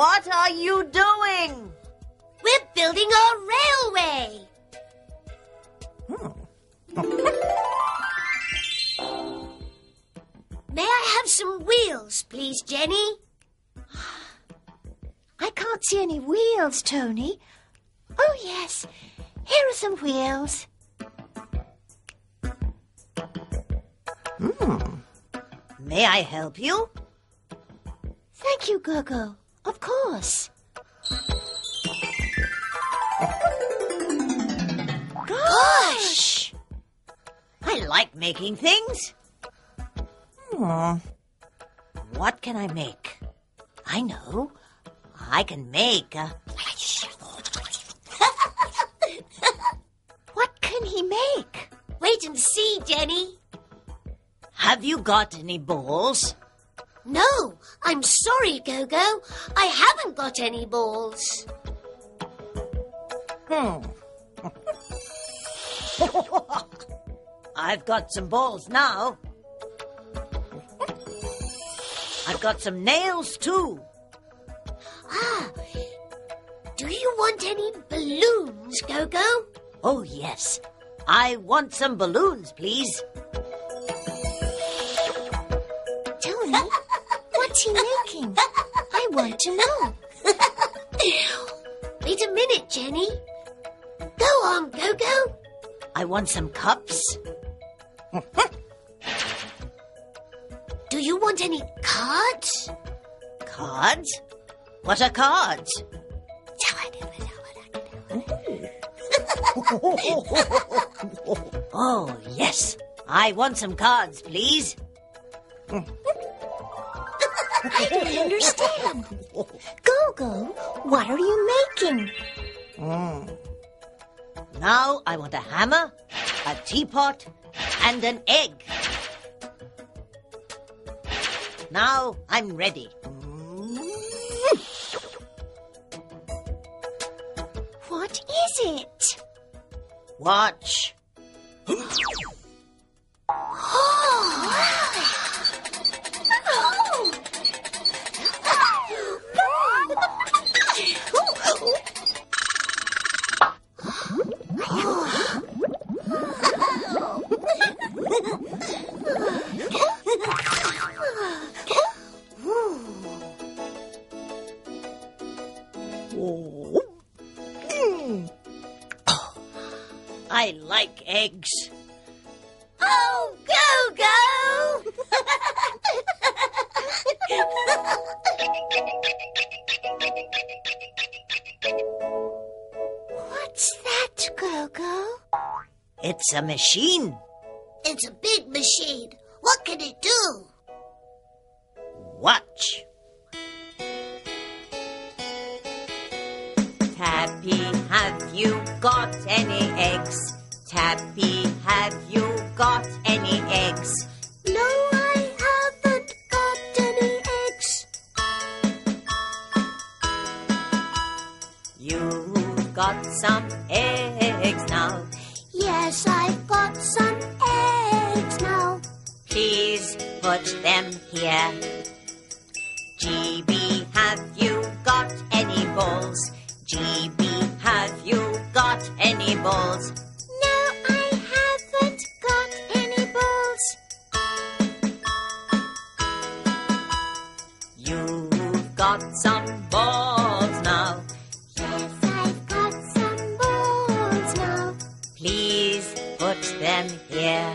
What are you doing? We're building our railway. May I have some wheels, please, Jenny? I can't see any wheels, Tony. Oh, yes. Here are some wheels. May I help you? Thank you, Gogo. Of course. Gosh! I like making things. What can I make? I know. I can make a... What can he make? Wait and see, Jenny. Have you got any balls? No, I'm sorry, Gogo. I haven't got any balls. I've got some balls now. I've got some nails too. Do you want any balloons, Gogo? Oh, yes. I want some balloons, please. Tony, what's he making? I want to know. Wait a minute, Jenny. Go on, Gogo. I want some cups. Do you want any cards? Cards? What are cards? Oh, yes. I want some cards, please. I don't understand. Gogo, what are you making? Now I want a hammer, a teapot, and an egg. Now I'm ready. What is it? Watch. I like eggs. Oh, Gogo! What's that, Gogo? It's a machine. It's a big machine. What can it do? Watch. Tappy, have you got any eggs? Tappy, have you got any eggs? No, I haven't got any eggs. You've got some eggs now. Yes, I've got some eggs now. Please put them here. GB, have you got any balls? GB, have you got any balls? No, I haven't got any balls. You've got some balls now. Yes, I've got some balls now. Please put them here.